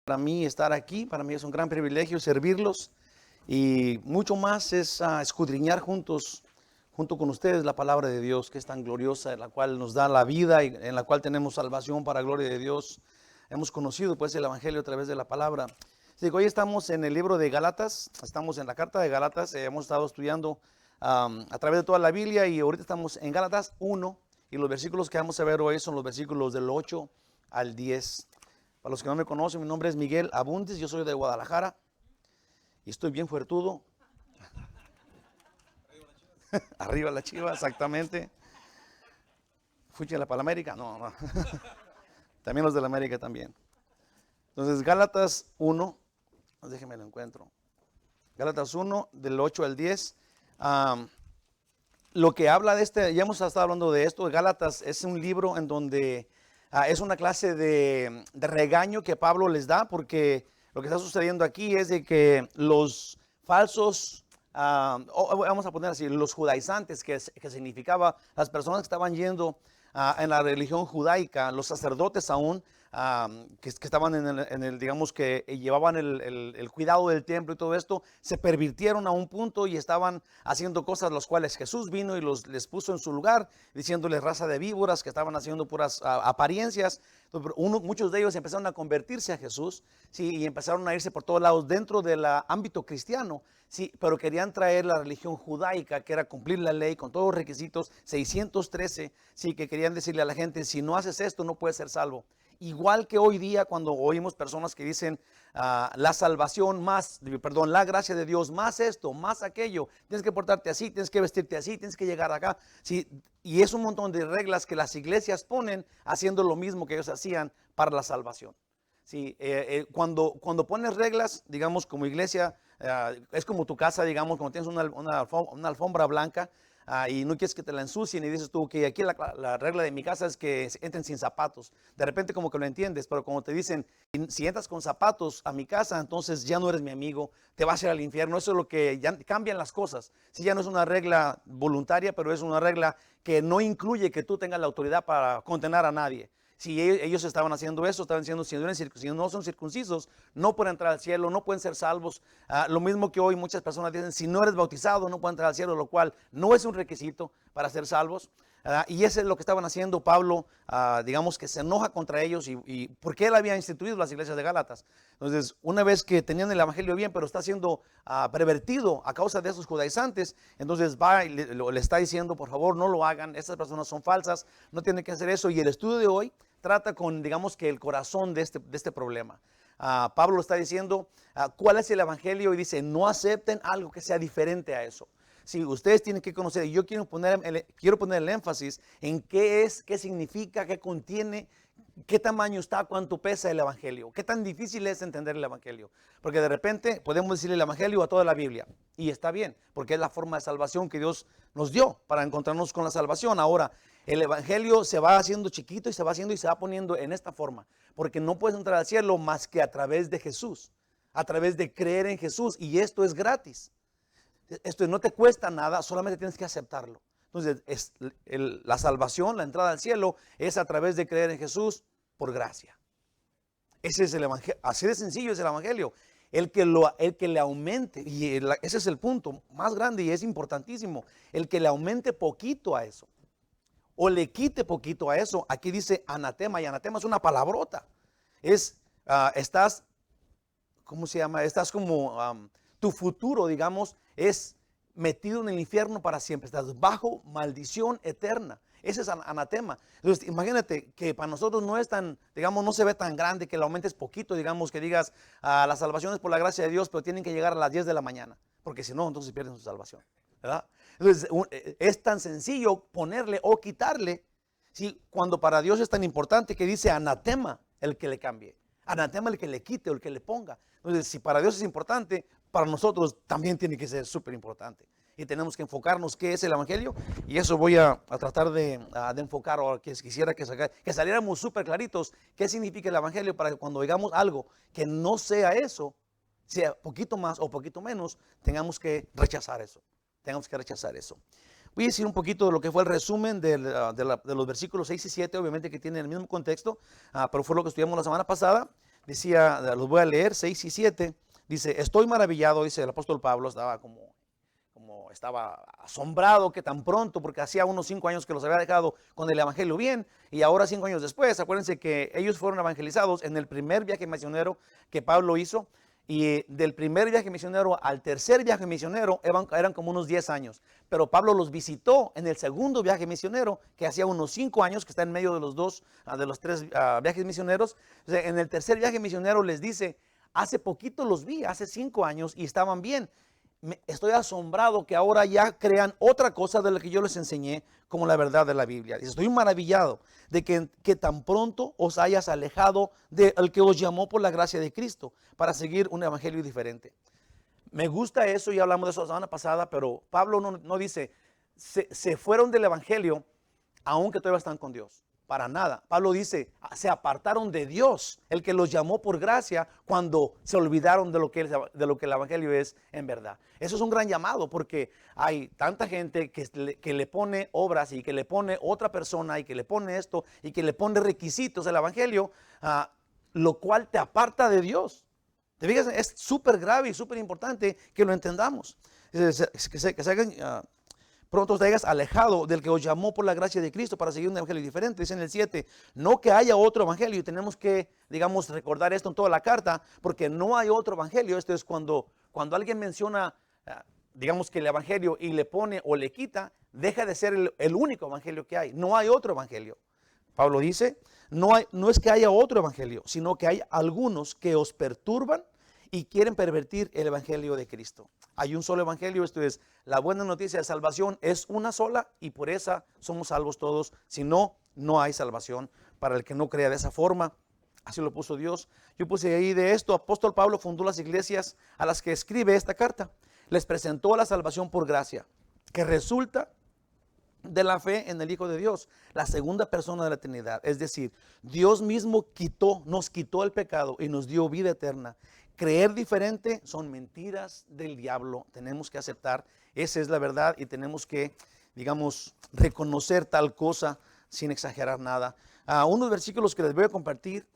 Para mí estar aquí, para mí es un gran privilegio servirlos y mucho más es escudriñar junto con ustedes la palabra de Dios, que es tan gloriosa, en la cual nos da la vida y en la cual tenemos salvación para gloria de Dios. Hemos conocido pues el Evangelio a través de la palabra. Así que hoy estamos en el libro de Gálatas, estamos en la carta de Gálatas, hemos estado estudiando a través de toda la Biblia y ahorita estamos en Gálatas 1 y los versículos que vamos a ver hoy son los versículos del 8 al 10. Para los que no me conocen, mi nombre es Miguel Abundes, yo soy de Guadalajara y estoy bien fuertudo. Arriba la chiva, exactamente. Fuchi la Palamérica, no. También los de la América también. Entonces, Gálatas 1, déjenme lo encuentro. Gálatas 1, del 8 al 10. Lo que habla de ya hemos estado hablando de esto. Gálatas es un libro en donde es una clase de regaño que Pablo les da, porque lo que está sucediendo aquí es de que los falsos, vamos a poner así, los judaizantes, que significaba las personas que estaban yendo en la religión judaica, los sacerdotes aún, que estaban digamos que llevaban el cuidado del templo y todo esto, se pervirtieron a un punto y estaban haciendo cosas las cuales Jesús vino y les puso en su lugar, diciéndoles raza de víboras, que estaban haciendo puras apariencias. Muchos de ellos empezaron a convertirse a Jesús, sí, y empezaron a irse por todos lados dentro del ámbito cristiano, sí, pero querían traer la religión judaica, que era cumplir la ley con todos los requisitos, 613, sí, que querían decirle a la gente, si no haces esto no puedes ser salvo. Igual que hoy día cuando oímos personas que dicen la salvación más, perdón, la gracia de Dios, más esto, más aquello, tienes que portarte así, tienes que vestirte así, tienes que llegar acá, sí, y es un montón de reglas que las iglesias ponen haciendo lo mismo que ellos hacían para la salvación. Sí, cuando pones reglas, digamos como iglesia, es como tu casa, digamos, como tienes una alfombra blanca, y no quieres que te la ensucien y dices tú que aquí la regla de mi casa es que entren sin zapatos. De repente como que lo entiendes, pero como te dicen, si entras con zapatos a mi casa, entonces ya no eres mi amigo, te vas a ir al infierno. Eso es lo que ya cambian las cosas. Si ya no es una regla voluntaria, pero es una regla que no incluye que tú tengas la autoridad para condenar a nadie. Si ellos estaban haciendo eso, estaban diciendo, si no son circuncisos, no pueden entrar al cielo, no pueden ser salvos. Lo mismo que hoy muchas personas dicen, si no eres bautizado, no puedes entrar al cielo, lo cual no es un requisito para ser salvos. Y eso es lo que estaban haciendo. Pablo, digamos que se enoja contra ellos y porque él había instituido las iglesias de Gálatas. Entonces, una vez que tenían el evangelio bien, pero está siendo pervertido a causa de esos judaizantes, entonces va y le está diciendo, por favor, no lo hagan, estas personas son falsas, no tienen que hacer eso. Y el estudio de hoy trata con, digamos que el corazón de este problema. Pablo está diciendo cuál es el evangelio y dice, no acepten algo que sea diferente a eso. Si ustedes tienen que conocer, y yo quiero poner el énfasis en qué es, qué significa, qué contiene, qué tamaño está, cuánto pesa el evangelio, qué tan difícil es entender el evangelio. Porque de repente podemos decir el evangelio a toda la Biblia y está bien, porque es la forma de salvación que Dios nos dio para encontrarnos con la salvación. Ahora, el evangelio se va haciendo chiquito y se va haciendo y se va poniendo en esta forma, porque no puedes entrar al cielo más que a través de Jesús, a través de creer en Jesús, y esto es gratis. Esto no te cuesta nada, solamente tienes que aceptarlo. Entonces, la salvación, la entrada al cielo, es a través de creer en Jesús por gracia. Ese es el evangelio, así de sencillo es el evangelio. El que le aumente, y ese es el punto más grande y es importantísimo, el que le aumente poquito a eso, o le quite poquito a eso. Aquí dice anatema, y anatema es una palabrota. Estás, ¿cómo se llama? Estás como, tu futuro, digamos, es metido en el infierno para siempre. Estás bajo maldición eterna. Ese es anatema. Entonces, imagínate que para nosotros no es tan, digamos, no se ve tan grande, que el aumento es poquito, digamos, que digas, la salvación es por la gracia de Dios, pero tienen que llegar a las 10 de la mañana, porque si no, entonces pierden su salvación, ¿verdad? Entonces, es tan sencillo ponerle o quitarle, ¿sí? Cuando para Dios es tan importante que dice anatema el que le cambie, anatema el que le quite o el que le ponga. Entonces, si para Dios es importante, para nosotros también tiene que ser súper importante. Y tenemos que enfocarnos qué es el evangelio. Y eso voy a tratar de enfocar, o que quisiera que saliéramos súper claritos qué significa el evangelio, para que cuando oigamos algo que no sea eso, sea poquito más o poquito menos, tengamos que rechazar eso. Voy a decir un poquito de lo que fue el resumen de los versículos 6 y 7, obviamente que tienen el mismo contexto, pero fue lo que estudiamos la semana pasada. decía, los voy a leer, 6 y 7, dice, estoy maravillado, dice el apóstol Pablo, estaba asombrado que tan pronto, porque hacía unos 5 años que los había dejado con el evangelio bien, y ahora 5 años después, acuérdense que ellos fueron evangelizados en el primer viaje misionero que Pablo hizo, y del primer viaje misionero al tercer viaje misionero eran como unos 10 años, pero Pablo los visitó en el segundo viaje misionero, que hacía unos 5 años, que está en medio de los dos, de los tres viajes misioneros. O sea, en el tercer viaje misionero les dice, hace poquito los vi, hace 5 años, y estaban bien. Estoy asombrado que ahora ya crean otra cosa de la que yo les enseñé como la verdad de la Biblia. Dice, estoy maravillado de que tan pronto os hayas alejado del que os llamó por la gracia de Cristo para seguir un evangelio diferente. Me gusta eso, ya hablamos de eso la semana pasada, pero Pablo no dice, se fueron del evangelio aunque todavía están con Dios. Para nada. Pablo dice, se apartaron de Dios, el que los llamó por gracia, cuando se olvidaron de lo que el evangelio es en verdad. Eso es un gran llamado, porque hay tanta gente que le pone obras, y que le pone otra persona, y que le pone esto, y que le pone requisitos del evangelio, lo cual te aparta de Dios. ¿Te fijas? Es súper grave y súper importante que lo entendamos. Que se hagan... pronto te hayas alejado del que os llamó por la gracia de Cristo para seguir un evangelio diferente. Dice en el 7, no que haya otro evangelio, y tenemos que, digamos, recordar esto en toda la carta, porque no hay otro evangelio. Esto es cuando alguien menciona, digamos, que el evangelio y le pone o le quita, deja de ser el único evangelio que hay. No hay otro evangelio. Pablo dice, no es que haya otro evangelio, sino que hay algunos que os perturban y quieren pervertir el evangelio de Cristo. Hay un solo evangelio, esto es, la buena noticia de salvación es una sola, y por esa somos salvos todos. Si no, no hay salvación para el que no crea de esa forma. Así lo puso Dios. Yo puse ahí de esto, apóstol Pablo fundó las iglesias a las que escribe esta carta. Les presentó la salvación por gracia, que resulta de la fe en el Hijo de Dios, la segunda persona de la Trinidad. Es decir, Dios mismo nos quitó el pecado y nos dio vida eterna. Creer diferente son mentiras del diablo. Tenemos que aceptar, esa es la verdad, y tenemos que, digamos, reconocer tal cosa sin exagerar nada. Unos versículos que les voy a compartir,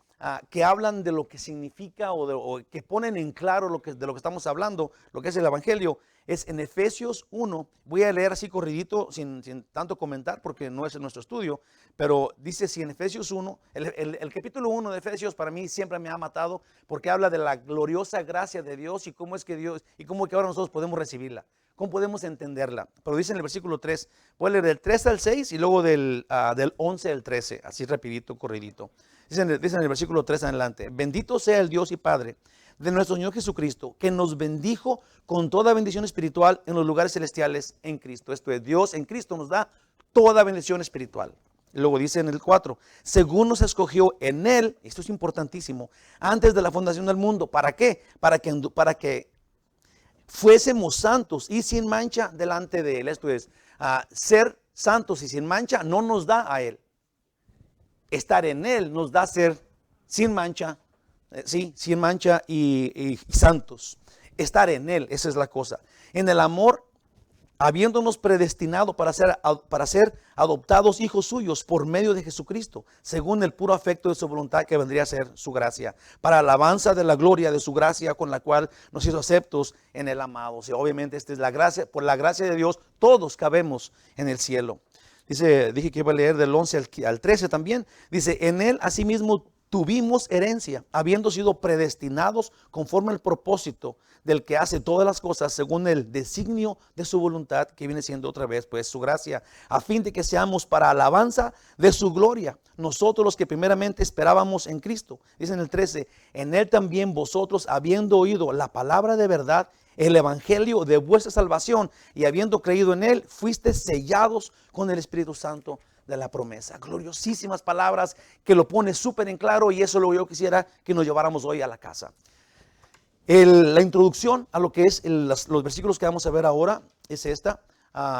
que hablan de lo que significa o que ponen en claro de lo que estamos hablando, lo que es el evangelio, es en Efesios 1. Voy a leer así corridito, sin tanto comentar, porque no es en nuestro estudio, pero dice así en Efesios 1, el capítulo 1 de Efesios para mí siempre me ha matado, porque habla de la gloriosa gracia de Dios y cómo es que Dios, y cómo que ahora nosotros podemos recibirla, cómo podemos entenderla. Pero dice en el versículo 3, voy a leer del 3 al 6 y luego del 11 al 13, así rapidito, corridito. Dice en el versículo 3 en adelante, bendito sea el Dios y Padre de nuestro Señor Jesucristo, que nos bendijo con toda bendición espiritual en los lugares celestiales en Cristo. Esto es, Dios en Cristo nos da toda bendición espiritual. Y luego dice en el 4, según nos escogió en Él, esto es importantísimo, antes de la fundación del mundo. ¿Para qué? Para que fuésemos santos y sin mancha delante de Él. Esto es, ser santos y sin mancha no nos da a Él. Estar en Él nos da ser sin mancha, sin mancha y santos. Estar en Él, esa es la cosa. En el amor, habiéndonos predestinado para ser adoptados hijos suyos por medio de Jesucristo, según el puro afecto de su voluntad, que vendría a ser su gracia, para alabanza de la gloria de su gracia, con la cual nos hizo aceptos en el amado. O sea, obviamente esta es la gracia, por la gracia de Dios todos cabemos en el cielo. Dije que iba a leer del 11 al 13 también. Dice, en Él asimismo tuvimos herencia, habiendo sido predestinados conforme al propósito del que hace todas las cosas según el designio de su voluntad, que viene siendo otra vez pues su gracia, a fin de que seamos para alabanza de su gloria, nosotros los que primeramente esperábamos en Cristo. Dice en el 13, en Él también vosotros, habiendo oído la palabra de verdad, el evangelio de vuestra salvación, y habiendo creído en Él, fuiste sellados con el Espíritu Santo de la promesa. Gloriosísimas palabras que lo pone súper en claro, y eso es lo que yo quisiera que nos lleváramos hoy a la casa. La introducción a lo que es los versículos que vamos a ver ahora es esta.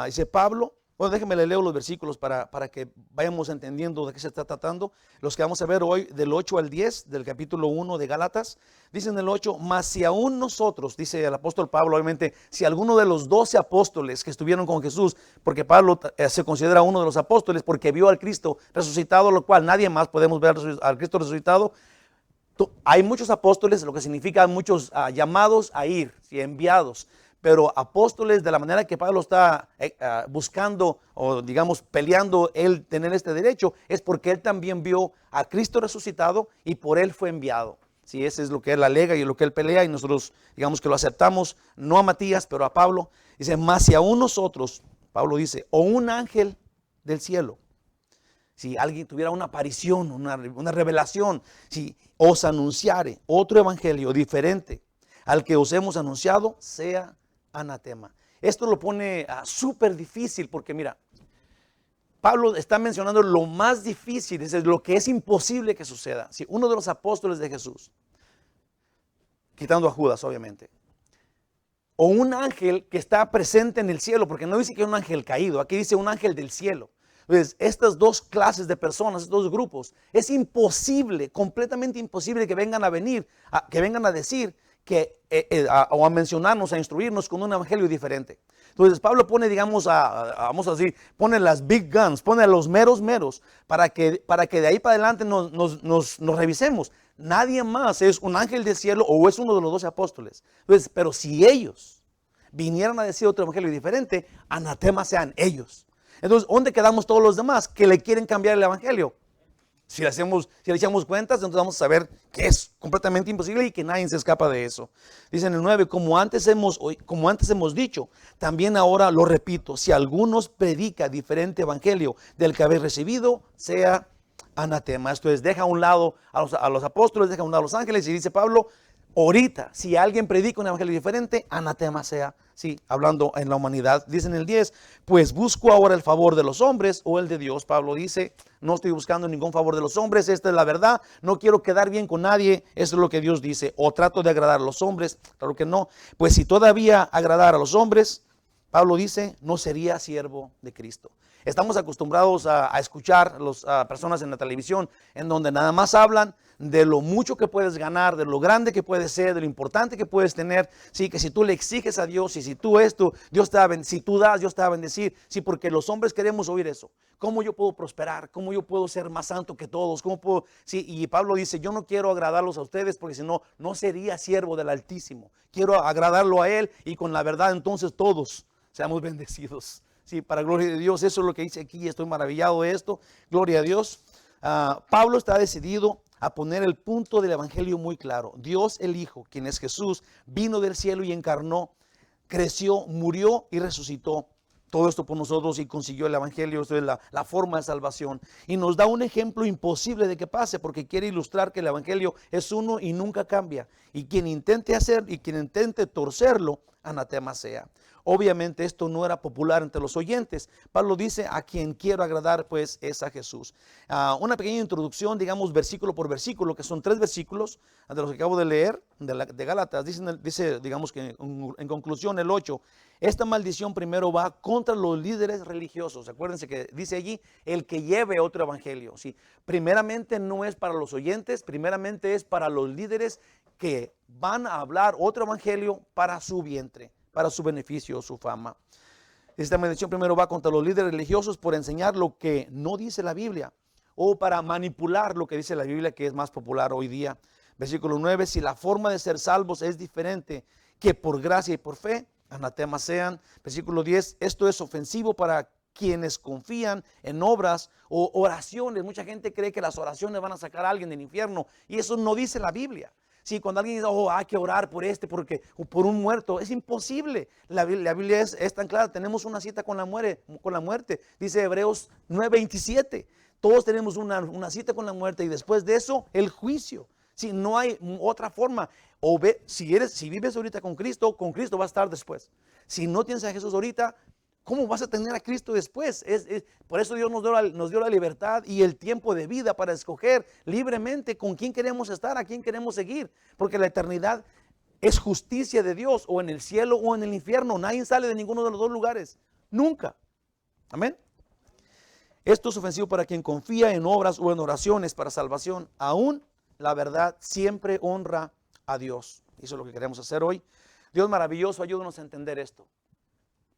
Dice Pablo, bueno, déjenme le leo los versículos para que vayamos entendiendo de qué se está tratando. Los que vamos a ver hoy del 8 al 10 del capítulo 1 de Gálatas. Dice en el 8, mas si aún nosotros, dice el apóstol Pablo, obviamente, si alguno de los 12 apóstoles que estuvieron con Jesús, porque Pablo se considera uno de los apóstoles porque vio al Cristo resucitado, lo cual nadie más podemos ver al Cristo resucitado. Hay muchos apóstoles, lo que significa muchos llamados a ir, ¿sí? Enviados. Pero apóstoles, de la manera que Pablo está buscando o digamos peleando él tener este derecho, es porque él también vio a Cristo resucitado y por él fue enviado. Sí, ese es lo que él alega y lo que él pelea, y nosotros digamos que lo aceptamos, no a Matías, pero a Pablo. Dice, más si aún nosotros, Pablo dice, o un ángel del cielo, si alguien tuviera una aparición, una revelación, si os anunciare otro evangelio diferente al que os hemos anunciado, sea anatema. Esto lo pone súper difícil porque mira, Pablo está mencionando lo más difícil, es lo que es imposible que suceda. Si uno de los apóstoles de Jesús, quitando a Judas obviamente, o un ángel que está presente en el cielo, porque no dice que es un ángel caído, aquí dice un ángel del cielo. Entonces, estas dos clases de personas, estos dos grupos, es imposible, completamente imposible que vengan a venir, que vengan a decir que, o a mencionarnos, a instruirnos con un evangelio diferente. Entonces, Pablo pone, digamos, vamos a decir, pone las big guns, pone a los meros para que de ahí para adelante nos revisemos. Nadie más es un ángel del cielo o es uno de los 12 apóstoles. Entonces, pero si ellos vinieran a decir otro evangelio diferente, anatema sean ellos. Entonces, ¿dónde quedamos todos los demás que le quieren cambiar el evangelio? Si le echamos cuentas, entonces vamos a saber que es completamente imposible y que nadie se escapa de eso. Dice en el 9, como antes hemos dicho, también ahora lo repito, si alguno predica diferente evangelio del que habéis recibido, sea anatema. Esto es, deja a un lado a los apóstoles, deja a un lado a los ángeles, y dice Pablo, ahorita, si alguien predica un evangelio diferente, anatema sea. Sí, hablando en la humanidad. Dice en el 10, pues busco ahora el favor de los hombres o el de Dios. Pablo dice, no estoy buscando ningún favor de los hombres, esta es la verdad, no quiero quedar bien con nadie, eso es lo que Dios dice. O trato de agradar a los hombres, claro que no. Pues si todavía agradar a los hombres, Pablo dice, no sería siervo de Cristo. Estamos acostumbrados a escuchar a las personas en la televisión en donde nada más hablan de lo mucho que puedes ganar, de lo grande que puedes ser, de lo importante que puedes tener. Sí, que si tú le exiges a Dios y si tú esto, Dios te va a bendecir, si tú das, Dios te va a bendecir. Sí, porque los hombres queremos oír eso. ¿Cómo yo puedo prosperar? ¿Cómo yo puedo ser más santo que todos? ¿Cómo puedo? Sí, y Pablo dice, yo no quiero agradarlos a ustedes porque si no, no sería siervo del Altísimo. Quiero agradarlo a Él y con la verdad entonces todos seamos bendecidos. Sí, para gloria de Dios, eso es lo que dice aquí, estoy maravillado de esto, gloria a Dios. Pablo está decidido a poner el punto del evangelio muy claro. Dios el Hijo, quien es Jesús, vino del cielo y encarnó, creció, murió y resucitó. Todo esto por nosotros y consiguió el evangelio, esto es la forma de salvación. Y nos da un ejemplo imposible de que pase porque quiere ilustrar que el evangelio es uno y nunca cambia. Y quien intente hacer y quien intente torcerlo, anatema sea. Obviamente esto no era popular entre los oyentes. Pablo dice, a quien quiero agradar pues es a Jesús. Una pequeña introducción, digamos versículo por versículo, que son 3 versículos de los que acabo de leer, de Gálatas. Dice, digamos que en conclusión el 8, esta maldición primero va contra los líderes religiosos. Acuérdense que dice allí, el que lleve otro evangelio. ¿Sí? Primeramente no es para los oyentes, primeramente es para los líderes que van a hablar otro evangelio para su vientre, para su beneficio, su fama. Esta maldición primero va contra los líderes religiosos por enseñar lo que no dice la Biblia o para manipular lo que dice la Biblia, que es más popular hoy día. Versículo 9, si la forma de ser salvos es diferente que por gracia y por fe, anatema sean. Versículo 10, esto es ofensivo para quienes confían en obras o oraciones. Mucha gente cree que las oraciones van a sacar a alguien del infierno y eso no dice la Biblia. Sí, cuando alguien dice, hay que orar por porque por un muerto, es imposible. La Biblia es tan clara, tenemos una cita con la muerte. Dice Hebreos 9:27. Todos tenemos una cita con la muerte y después de eso, el juicio. Sí, no hay otra forma. Si vives ahorita con Cristo va a estar después. Si no tienes a Jesús ahorita, ¿cómo vas a tener a Cristo después? Por eso Dios nos dio la libertad y el tiempo de vida para escoger libremente con quién queremos estar, a quién queremos seguir. Porque la eternidad es justicia de Dios, o en el cielo o en el infierno. Nadie sale de ninguno de los dos lugares. Nunca. Amén. Esto es ofensivo para quien confía en obras o en oraciones para salvación. Aún la verdad siempre honra a Dios. Eso es lo que queremos hacer hoy. Dios maravilloso, ayúdanos a entender esto.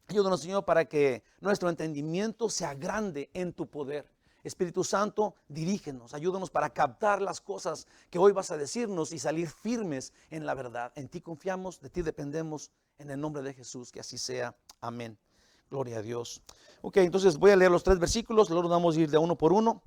Ayúdanos, Señor, para que nuestro entendimiento sea grande en tu poder. Espíritu Santo, dirígenos, ayúdanos para captar las cosas que hoy vas a decirnos y salir firmes en la verdad. En ti confiamos, de ti dependemos, en el nombre de Jesús, que así sea. Amén. Gloria a Dios. Ok, entonces voy a leer los 3 versículos, luego vamos a ir de uno por uno.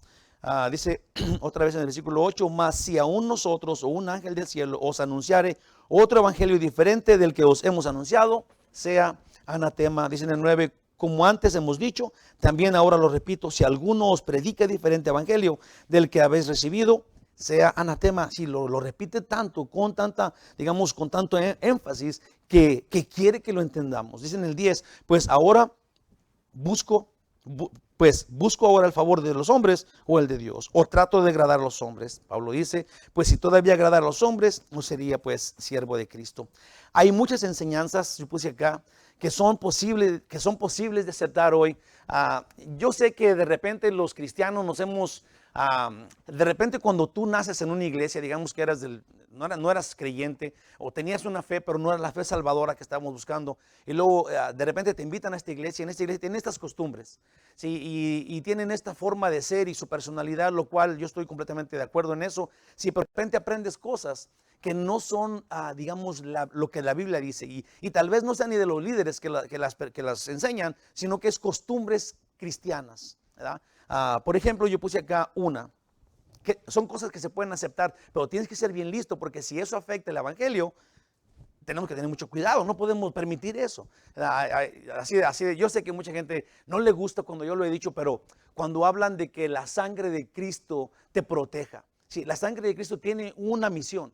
Dice otra vez en el versículo 8, mas si aún nosotros o un ángel del cielo os anunciare otro evangelio diferente del que os hemos anunciado, sea anatema. Dice en el 9, como antes hemos dicho, también ahora lo repito, si alguno os predica diferente evangelio del que habéis recibido, sea anatema. Si lo repite tanto, con tanta, digamos, con tanto énfasis, que quiere que lo entendamos. Dice en el 10, pues ahora busco ahora el favor de los hombres o el de Dios, o trato de agradar a los hombres. Pablo dice, pues si todavía agradar a los hombres, no sería pues siervo de Cristo. Hay muchas enseñanzas, yo puse acá, que son posibles de aceptar hoy. Yo sé que de repente los cristianos nos hemos, de repente cuando tú naces en una iglesia, digamos que no eras creyente o tenías una fe, pero no era la fe salvadora que estábamos buscando, y luego de repente te invitan a esta iglesia, y en esta iglesia tienen estas costumbres, ¿sí? Y tienen esta forma de ser y su personalidad, lo cual yo estoy completamente de acuerdo en eso. Si de repente aprendes cosas que no son, digamos, lo que la Biblia dice, y tal vez no sean ni de los líderes que las enseñan, sino que es costumbres cristianas, ¿verdad? Por ejemplo, yo puse acá que son cosas que se pueden aceptar, pero tienes que ser bien listo, porque si eso afecta el evangelio, tenemos que tener mucho cuidado, no podemos permitir eso. Yo sé que mucha gente no le gusta cuando yo lo he dicho, pero cuando hablan de que la sangre de Cristo te proteja, sí, la sangre de Cristo tiene una misión.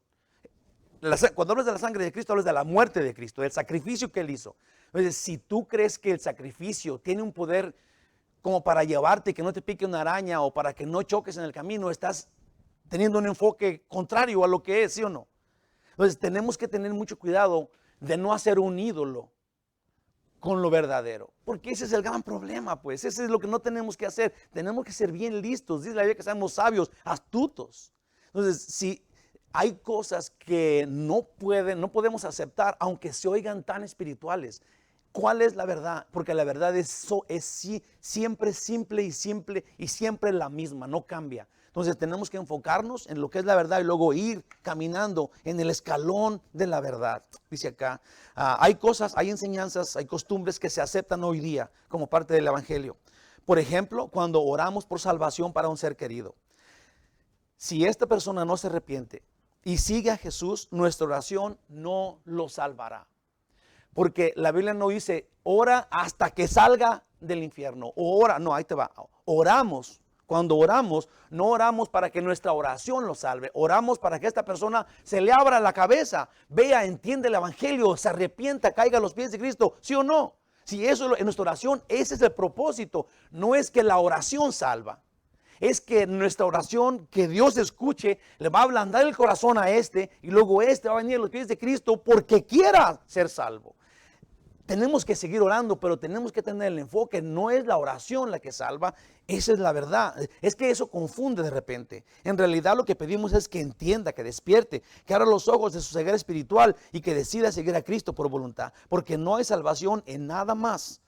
Cuando hablas de la sangre de Cristo, hablas de la muerte de Cristo, del sacrificio que Él hizo. Entonces, si tú crees que el sacrificio tiene un poder como para llevarte, que no te pique una araña o para que no choques en el camino, estás teniendo un enfoque contrario a lo que es, ¿sí o no? Entonces, tenemos que tener mucho cuidado de no hacer un ídolo con lo verdadero, porque ese es el gran problema, pues. Ese es lo que no tenemos que hacer. Tenemos que ser bien listos. Dice la Biblia que seamos sabios, astutos. Entonces, si hay cosas que no podemos aceptar, aunque se oigan tan espirituales. ¿Cuál es la verdad? Porque la verdad siempre simple y siempre la misma, no cambia. Entonces tenemos que enfocarnos en lo que es la verdad y luego ir caminando en el escalón de la verdad. Dice acá, hay enseñanzas, hay costumbres que se aceptan hoy día como parte del evangelio. Por ejemplo, cuando oramos por salvación para un ser querido. Si esta persona no se arrepiente y sigue a Jesús, nuestra oración no lo salvará. Porque la Biblia no dice, ora hasta que salga del infierno. Ahí te va. Cuando oramos, no oramos para que nuestra oración lo salve. Oramos para que esta persona se le abra la cabeza, vea, entiende el evangelio, se arrepienta, caiga a los pies de Cristo. ¿Sí o no? Si eso es nuestra oración, ese es el propósito. No es que la oración salva. Es que nuestra oración, que Dios escuche, le va a ablandar el corazón a y luego va a venir a los pies de Cristo porque quiera ser salvo. Tenemos que seguir orando, pero tenemos que tener el enfoque. No es la oración la que salva, esa es la verdad. Es que eso confunde de repente. En realidad lo que pedimos es que entienda, que despierte, que abra los ojos de su ceguera espiritual y que decida seguir a Cristo por voluntad. Porque no hay salvación en nada más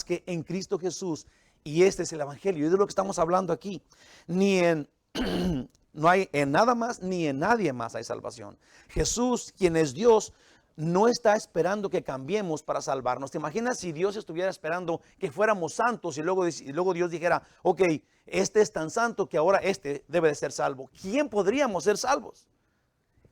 que en Cristo Jesús. Y este es el evangelio, y es de lo que estamos hablando aquí. No hay en nada más ni en nadie más hay salvación. Jesús, quien es Dios, no está esperando que cambiemos para salvarnos. ¿Te imaginas si Dios estuviera esperando que fuéramos santos y luego Dios dijera, ok, este es tan santo que ahora debe de ser salvo? ¿Quién podríamos ser salvos?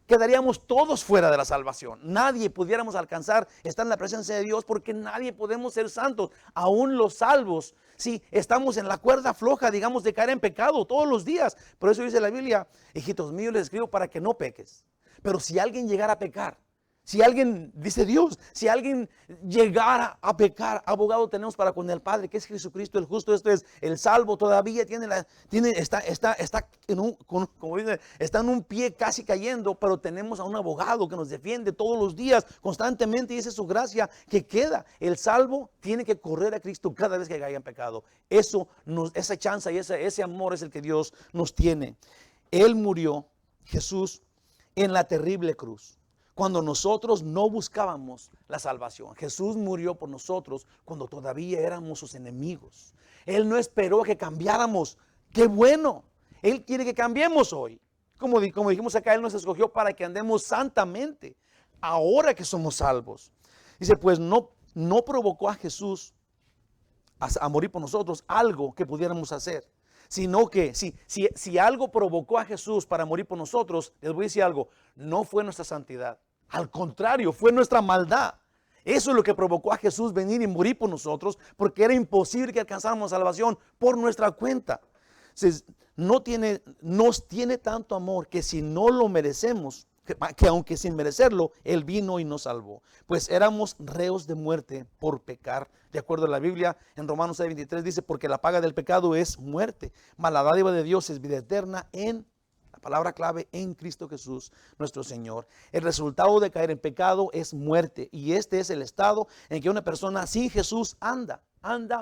Quedaríamos todos fuera de la salvación. Nadie pudiéramos alcanzar estar en la presencia de Dios porque nadie podemos ser santos. Aún los salvos, sí, estamos en la cuerda floja, digamos, de caer en pecado todos los días. Por eso dice la Biblia, hijitos míos, les escribo para que no peques. Pero si alguien llegara a pecar, si alguien, dice Dios, si alguien llegara a pecar, abogado tenemos para con el Padre, que es Jesucristo el justo. Esto es, el salvo todavía está en un pie casi cayendo, pero tenemos a un abogado que nos defiende todos los días, constantemente, y esa es su gracia que queda. El salvo tiene que correr a Cristo cada vez que caiga en pecado. Esa chance y ese amor es el que Dios nos tiene. Él murió, Jesús, en la terrible cruz, cuando nosotros no buscábamos la salvación. Jesús murió por nosotros cuando todavía éramos sus enemigos. Él no esperó a que cambiáramos ¡Qué bueno! Él quiere que cambiemos hoy. Como dijimos acá, Él nos escogió para que andemos santamente, ahora que somos salvos. Dice, pues no provocó a Jesús a morir por nosotros algo que pudiéramos hacer, sino que si algo provocó a Jesús para morir por nosotros, les voy a decir algo, no fue nuestra santidad, al contrario, fue nuestra maldad. Eso es lo que provocó a Jesús venir y morir por nosotros, porque era imposible que alcanzáramos salvación por nuestra cuenta. Nos tiene tanto amor que si no lo merecemos, que aunque sin merecerlo, Él vino y nos salvó. Pues éramos reos de muerte por pecar. De acuerdo a la Biblia, en Romanos 6:23 dice, porque la paga del pecado es muerte, mas la dádiva de Dios es vida eterna en, la palabra clave, en Cristo Jesús, nuestro Señor. El resultado de caer en pecado es muerte. Y este es el estado en que una persona sin Jesús anda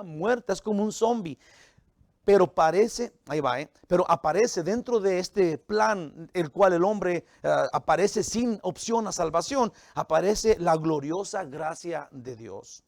muerta, es como un zombie. Pero pero aparece dentro de este plan, el cual el hombre aparece sin opción a salvación, aparece la gloriosa gracia de Dios.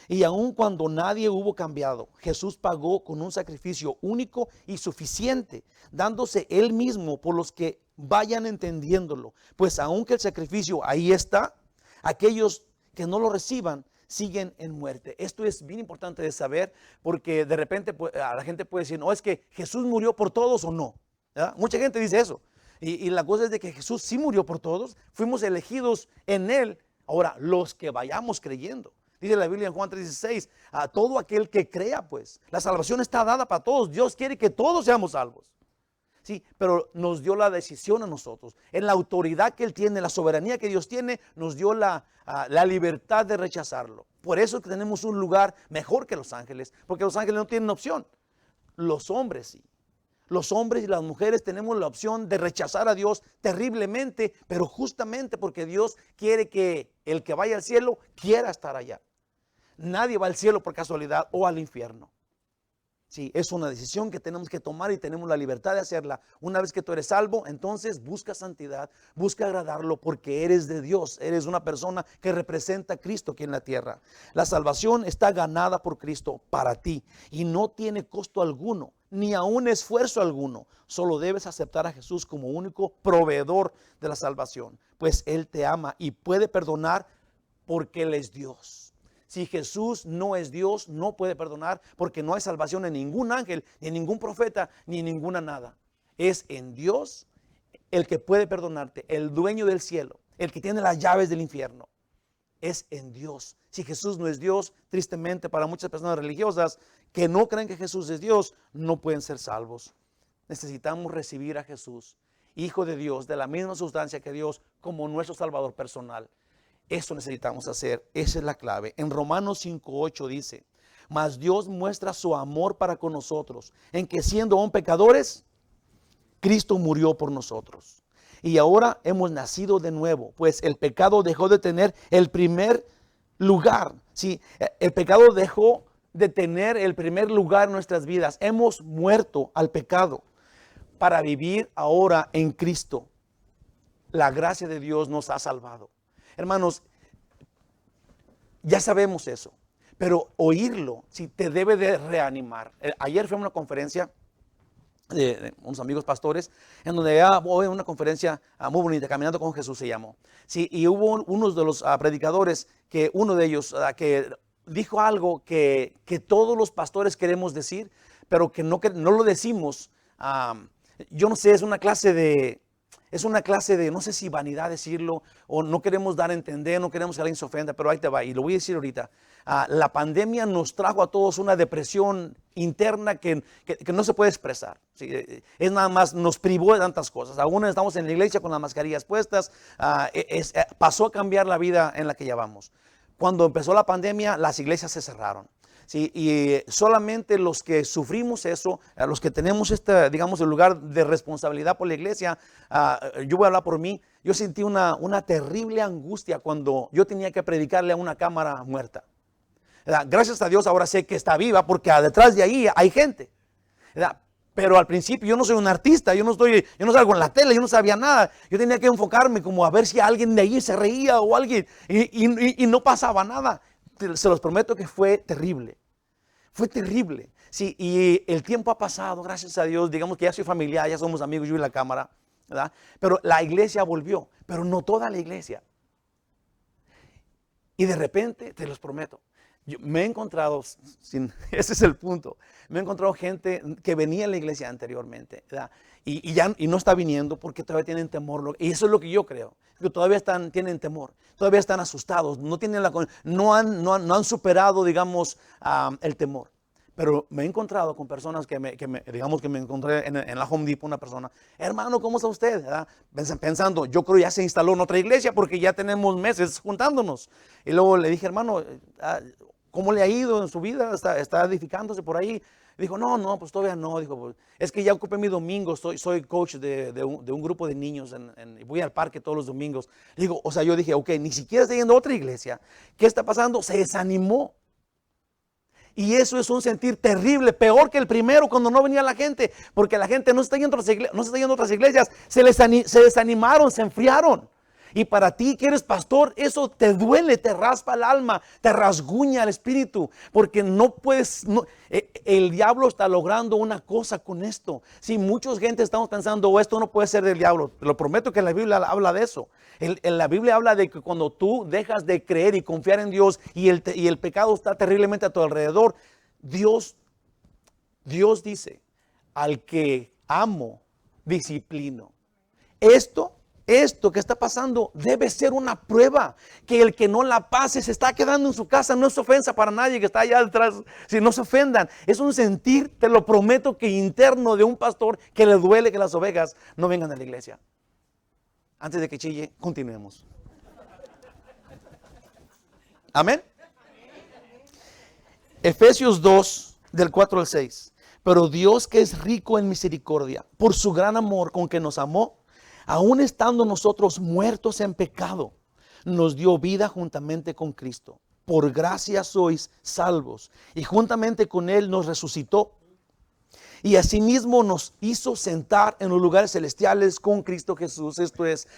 Y aun cuando nadie hubo cambiado, Jesús pagó con un sacrificio único y suficiente, dándose Él mismo por los que vayan entendiéndolo. Pues aunque el sacrificio ahí está, aquellos que no lo reciban siguen en muerte. Esto es bien importante de saber, porque de repente a la gente puede decir, no, es que Jesús murió por todos o no. ¿Verdad? Mucha gente dice eso. Y la cosa es de que Jesús sí murió por todos, fuimos elegidos en Él. Ahora, los que vayamos creyendo. Dice la Biblia en Juan 3:16, a todo aquel que crea, pues, la salvación está dada para todos. Dios quiere que todos seamos salvos. Sí, pero nos dio la decisión a nosotros. En la autoridad que Él tiene, la soberanía que Dios tiene, nos dio la libertad de rechazarlo. Por eso es que tenemos un lugar mejor que los ángeles, porque los ángeles no tienen opción. Los hombres sí. Los hombres y las mujeres tenemos la opción de rechazar a Dios terriblemente, pero justamente porque Dios quiere que el que vaya al cielo quiera estar allá. Nadie va al cielo por casualidad o al infierno. Sí, es una decisión que tenemos que tomar y tenemos la libertad de hacerla. Una vez que tú eres salvo, entonces busca santidad, busca agradarlo porque eres de Dios. Eres una persona que representa a Cristo aquí en la tierra. La salvación está ganada por Cristo para ti y no tiene costo alguno, ni aún esfuerzo alguno. Solo debes aceptar a Jesús como único proveedor de la salvación, pues Él te ama y puede perdonar porque Él es Dios. Si Jesús no es Dios, no puede perdonar porque no hay salvación en ningún ángel, ni en ningún profeta, ni en ninguna nada. Es en Dios el que puede perdonarte, el dueño del cielo, el que tiene las llaves del infierno. Es en Dios. Si Jesús no es Dios, tristemente para muchas personas religiosas que no creen que Jesús es Dios, no pueden ser salvos. Necesitamos recibir a Jesús, Hijo de Dios, de la misma sustancia que Dios, como nuestro Salvador personal. Eso necesitamos hacer, esa es la clave. En Romanos 5:8 dice, mas Dios muestra su amor para con nosotros, en que siendo aún pecadores, Cristo murió por nosotros. Y ahora hemos nacido de nuevo, pues el pecado dejó de tener el primer lugar. Sí, el pecado dejó de tener el primer lugar en nuestras vidas. Hemos muerto al pecado para vivir ahora en Cristo. La gracia de Dios nos ha salvado. Hermanos, ya sabemos eso, pero oírlo sí te debe de reanimar. Ayer fue una conferencia de unos amigos pastores, en donde hubo una conferencia muy bonita, Caminando con Jesús se llamó. Sí, y hubo uno de los predicadores, que uno de ellos que dijo algo que todos los pastores queremos decir, pero que no lo decimos. Yo no sé, es una clase de, no sé si vanidad decirlo, o no queremos dar a entender, no queremos que alguien se ofenda, pero ahí te va, y lo voy a decir ahorita. La pandemia nos trajo a todos una depresión interna que no se puede expresar. ¿Sí? Es nada más, nos privó de tantas cosas. Aún estamos en la iglesia con las mascarillas puestas, pasó a cambiar la vida en la que llevamos. Cuando empezó la pandemia, las iglesias se cerraron. Sí, y solamente los que sufrimos eso, los que tenemos digamos, el lugar de responsabilidad por la iglesia, yo voy a hablar por mí, yo sentí una terrible angustia cuando yo tenía que predicarle a una cámara muerta. Gracias a Dios ahora sé que está viva porque detrás de ahí hay gente. Pero al principio yo no soy un artista, yo no salgo en la tele, yo no sabía nada. Yo tenía que enfocarme como a ver si alguien de ahí se reía o alguien y no pasaba nada. Se los prometo que fue terrible. Fue terrible. Sí, y el tiempo ha pasado, gracias a Dios, digamos que ya soy familiar, ya somos amigos yo y la cámara, ¿verdad? Pero la iglesia volvió, pero no toda la iglesia. Y de repente, te los prometo, yo me he encontrado, ese es el punto, me he encontrado gente que venía a la iglesia anteriormente, ¿verdad? Y no está viniendo porque todavía tienen temor. Y eso es lo que yo creo, que todavía tienen temor, todavía están asustados, no han superado, digamos, el temor. Pero me he encontrado con personas digamos que me encontré en la Home Depot, una persona, hermano, ¿cómo está usted? ¿Verdad? Pensando, yo creo ya se instaló en otra iglesia porque ya tenemos meses juntándonos. Y luego le dije, hermano, ¿cómo le ha ido en su vida? ¿Está edificándose por ahí? Dijo, no, pues todavía no. Dijo, pues, es que ya ocupé mi domingo, soy coach de un grupo de niños y voy al parque todos los domingos. Digo, o sea, yo dije, ok, ni siquiera está yendo a otra iglesia. ¿Qué está pasando? Se desanimó. Y eso es un sentir terrible, peor que el primero cuando no venía la gente, porque la gente no se está yendo a otras iglesias, se desanimaron, se enfriaron. Y para ti que eres pastor, eso te duele, te raspa el alma, te rasguña el espíritu, porque no puedes, el diablo está logrando una cosa con esto. Si mucha gente estamos pensando, esto no puede ser del diablo, te lo prometo que la Biblia habla de eso. La Biblia habla de que cuando tú dejas de creer y confiar en Dios y el pecado está terriblemente a tu alrededor, Dios dice, al que amo, disciplino. Esto que está pasando debe ser una prueba, que el que no la pase se está quedando en su casa, no es ofensa para nadie que está allá detrás, si no se ofendan, es un sentir, te lo prometo, que interno de un pastor que le duele que las ovejas no vengan a la iglesia. Antes de que chille, continuemos. Amén. Efesios 2, del 4 al 6. Pero Dios, que es rico en misericordia, por su gran amor con que nos amó, aun estando nosotros muertos en pecado, nos dio vida juntamente con Cristo. Por gracia sois salvos, y juntamente con Él nos resucitó. Y asimismo nos hizo sentar en los lugares celestiales con Cristo Jesús. Esto es,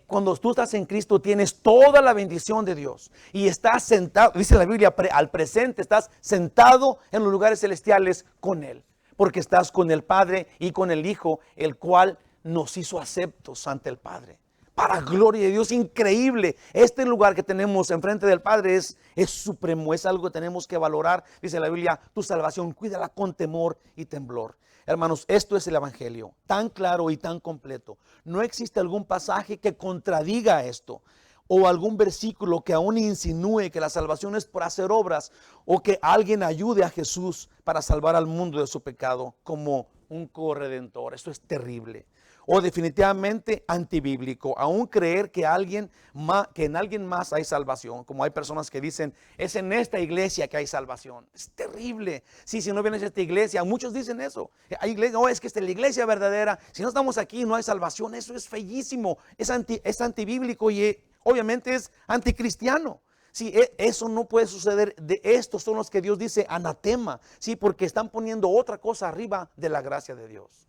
cuando tú estás en Cristo tienes toda la bendición de Dios. Y estás sentado, dice la Biblia, al presente estás sentado en los lugares celestiales con Él. Porque estás con el Padre y con el Hijo, el cual nos hizo aceptos ante el Padre. Para gloria de Dios, increíble. Este lugar que tenemos enfrente del Padre es supremo, es algo que tenemos que valorar. Dice la Biblia, tu salvación, cuídala con temor y temblor. Hermanos, esto es el Evangelio, tan claro y tan completo. No existe algún pasaje que contradiga esto, o algún versículo que aún insinúe que la salvación es por hacer obras, o que alguien ayude a Jesús para salvar al mundo de su pecado como un corredentor. Esto es terrible. O definitivamente antibíblico, aún creer que en alguien más hay salvación, como hay personas que dicen, es en esta iglesia que hay salvación. Es terrible. Sí, si no vienes a esta iglesia, muchos dicen eso. Hay iglesia, no, es que esta es la iglesia verdadera. Si no estamos aquí, no hay salvación. Eso es feísimo, es antibíblico y obviamente es anticristiano. Sí, eso no puede suceder. Estos son los que Dios dice anatema, sí, porque están poniendo otra cosa arriba de la gracia de Dios.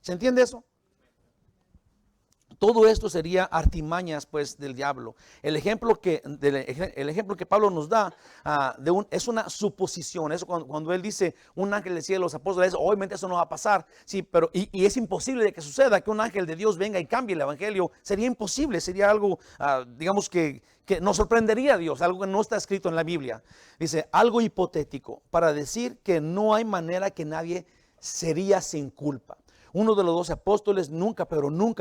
¿Se entiende eso? Todo esto sería artimañas, pues, del diablo. El ejemplo que Pablo nos da es una suposición. Eso cuando él dice un ángel del cielo, los apóstoles, obviamente eso no va a pasar. Sí, pero y es imposible de que suceda que un ángel de Dios venga y cambie el evangelio. Sería imposible, sería algo, digamos que nos sorprendería a Dios, algo que no está escrito en la Biblia. Dice, algo hipotético para decir que no hay manera que nadie sería sin culpa. Uno de los 12 apóstoles nunca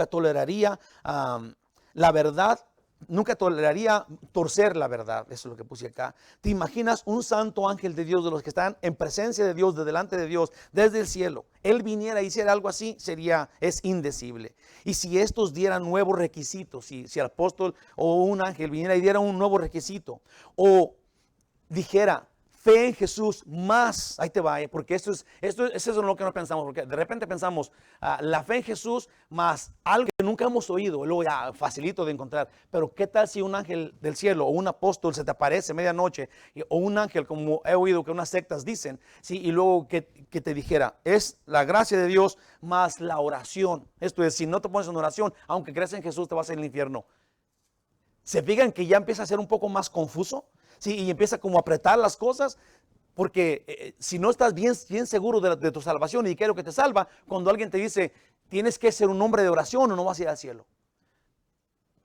toleraría la verdad, nunca toleraría torcer la verdad. Eso es lo que puse acá. ¿Te imaginas un santo ángel de Dios, de los que están en presencia de Dios, de delante de Dios, desde el cielo? Él viniera y hiciera algo así, es indecible. Y si estos dieran nuevos requisitos, si el apóstol o un ángel viniera y diera un nuevo requisito, o dijera, fe en Jesús más, ahí te va, porque eso es lo que no pensamos, porque de repente pensamos, la fe en Jesús más algo que nunca hemos oído, luego ya facilito de encontrar, pero ¿qué tal si un ángel del cielo o un apóstol se te aparece medianoche, o un ángel, como he oído que unas sectas dicen, ¿sí? Y luego que te dijera, es la gracia de Dios más la oración? Esto es, si no te pones en oración, aunque creas en Jesús, te vas al infierno. ¿Se fijan que ya empieza a ser un poco más confuso? Sí, y empieza como a apretar las cosas. Porque si no estás bien seguro de tu salvación y qué es lo que te salva, cuando alguien te dice, tienes que ser un hombre de oración o no vas a ir al cielo.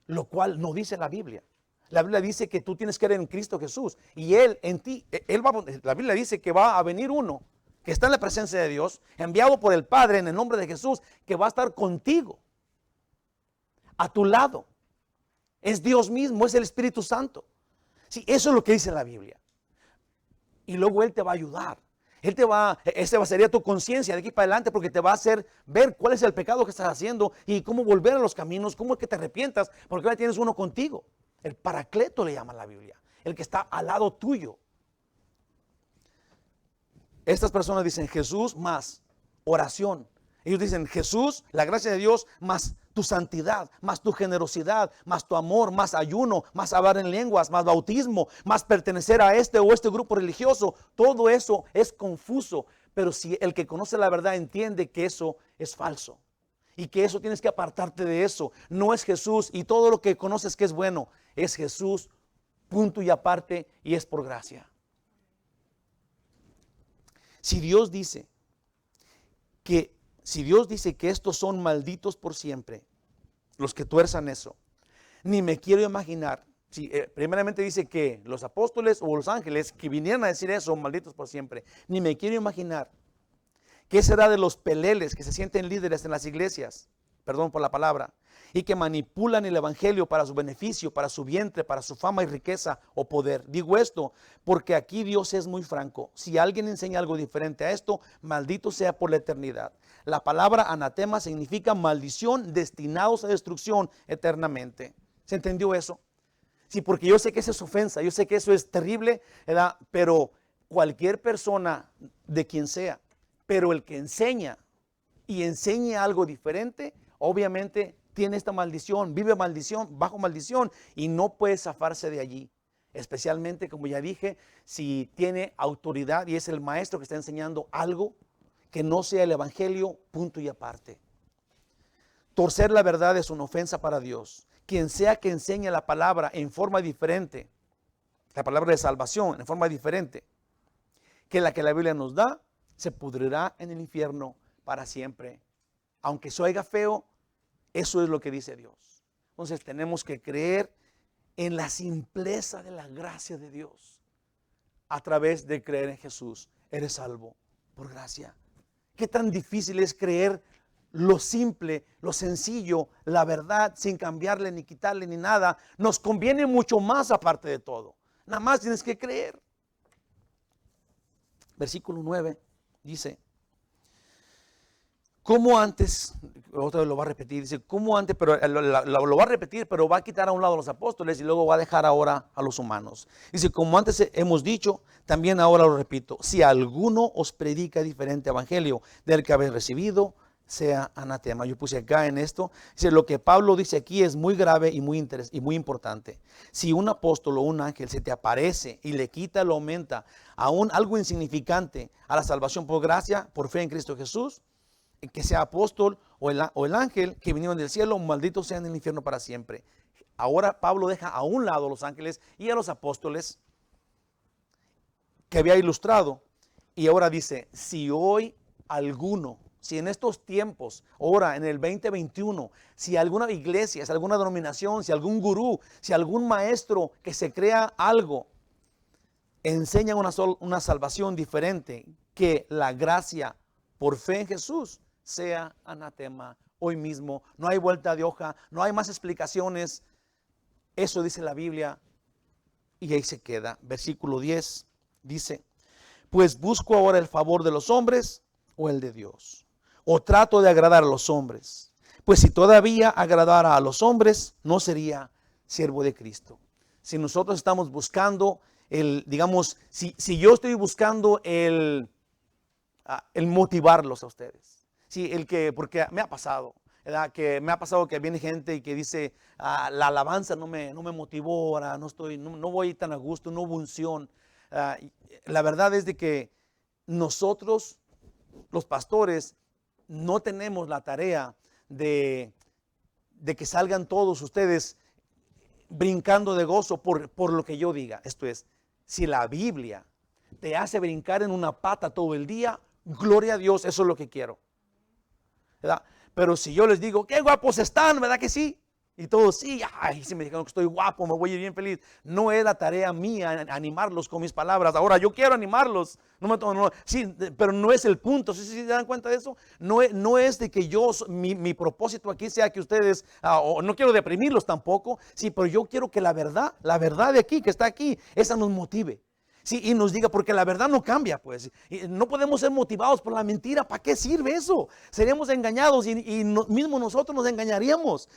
Lo cual no dice la Biblia. La Biblia dice que tú tienes que creer en Cristo Jesús. Y Él en ti, la Biblia dice que va a venir uno que está en la presencia de Dios, enviado por el Padre en el nombre de Jesús, que va a estar contigo, a tu lado. Es Dios mismo, es el Espíritu Santo. Sí, eso es lo que dice la Biblia. Y luego Él te va a ayudar. Sería tu conciencia de aquí para adelante, porque te va a hacer ver cuál es el pecado que estás haciendo y cómo volver a los caminos, cómo es que te arrepientas, porque ahora tienes uno contigo. El Paracleto le llama la Biblia, el que está al lado tuyo. Estas personas dicen Jesús más oración. Ellos dicen Jesús, la gracia de Dios, más tu santidad, más tu generosidad, más tu amor, más ayuno, más hablar en lenguas, más bautismo, más pertenecer a este o este grupo religioso. Todo eso es confuso, pero si el que conoce la verdad entiende que eso es falso y que eso tienes que apartarte de eso. No es Jesús y todo lo que conoces que es bueno, es Jesús, punto y aparte, y es por gracia. Si Dios dice que estos son malditos por siempre, los que tuerzan eso, ni me quiero imaginar. Primeramente dice que los apóstoles o los ángeles que vinieran a decir eso, malditos por siempre, ni me quiero imaginar qué será de los peleles que se sienten líderes en las iglesias, perdón por la palabra, y que manipulan el evangelio para su beneficio, para su vientre, para su fama y riqueza o poder. Digo esto porque aquí Dios es muy franco. Si alguien enseña algo diferente a esto, maldito sea por la eternidad. La palabra anatema significa maldición, destinados a destrucción eternamente. ¿Se entendió eso? Sí, porque yo sé que eso es ofensa, yo sé que eso es terrible, ¿verdad? Pero cualquier persona de quien sea, pero el que enseña y enseña algo diferente, obviamente tiene esta maldición, vive maldición, bajo maldición y no puede zafarse de allí. Especialmente, como ya dije, si tiene autoridad y es el maestro que está enseñando algo que no sea el evangelio, punto y aparte. Torcer la verdad es una ofensa para Dios. Quien sea que enseñe la palabra en forma diferente, la palabra de salvación en forma diferente que la Biblia nos da, se pudrirá en el infierno para siempre. Aunque se oiga feo, eso es lo que dice Dios. Entonces tenemos que creer en la simpleza de la gracia de Dios. A través de creer en Jesús, eres salvo por gracia. ¿Qué tan difícil es creer lo simple, lo sencillo, la verdad, sin cambiarle ni quitarle ni nada? Nos conviene mucho más aparte de todo. Nada más tienes que creer. Versículo 9 dice, como antes, otra vez lo va a repetir, dice, como antes, pero lo va a repetir, pero va a quitar a un lado a los apóstoles y luego va a dejar ahora a los humanos. Dice, como antes hemos dicho, también ahora lo repito, si alguno os predica diferente evangelio del que habéis recibido, sea anatema. Yo puse acá en esto, dice, lo que Pablo dice aquí es muy grave y muy importante. Si un apóstol o un ángel se te aparece y le quita, lo aumenta a algo insignificante a la salvación por gracia, por fe en Cristo Jesús, que sea apóstol o el ángel que vinieron del cielo, malditos sean en el infierno para siempre. Ahora Pablo deja a un lado a los ángeles y a los apóstoles que había ilustrado, y ahora dice, si hoy alguno, si en estos tiempos, ahora en el 2021, si alguna iglesia, si alguna denominación, si algún gurú, si algún maestro que se crea algo, enseña una salvación diferente que la gracia por fe en Jesús, sea anatema hoy mismo. No hay vuelta de hoja, no hay más explicaciones. Eso dice la Biblia y ahí se queda. Versículo 10 dice, pues busco ahora el favor de los hombres o el de Dios, o trato de agradar a los hombres. Pues si todavía agradara a los hombres, no sería siervo de Cristo. Si nosotros estamos buscando digamos, si yo estoy buscando el motivarlos a ustedes. Sí, porque me ha pasado, ¿verdad? Que me ha pasado que viene gente y que dice, la alabanza no me motivó, ahora no voy tan a gusto, no hubo unción. La verdad es de que nosotros, los pastores, no tenemos la tarea de que salgan todos ustedes brincando de gozo por lo que yo diga. Esto es, si la Biblia te hace brincar en una pata todo el día, gloria a Dios, eso es lo que quiero, ¿verdad? Pero si yo les digo, qué guapos están, ¿verdad que sí? Y todos, sí, ay, si me dijeron que estoy guapo, me voy a ir bien feliz. No es la tarea mía animarlos con mis palabras. Ahora, yo quiero animarlos. Sí, pero no es el punto. ¿Sí se dan cuenta de eso? No es de que mi propósito aquí sea que ustedes, o no quiero deprimirlos tampoco. Sí, pero yo quiero que la verdad de aquí, que está aquí, esa nos motive. Sí, y nos diga, porque la verdad no cambia, pues. Y no podemos ser motivados por la mentira. ¿Para qué sirve eso? Seríamos engañados y mismo nosotros nos engañaríamos.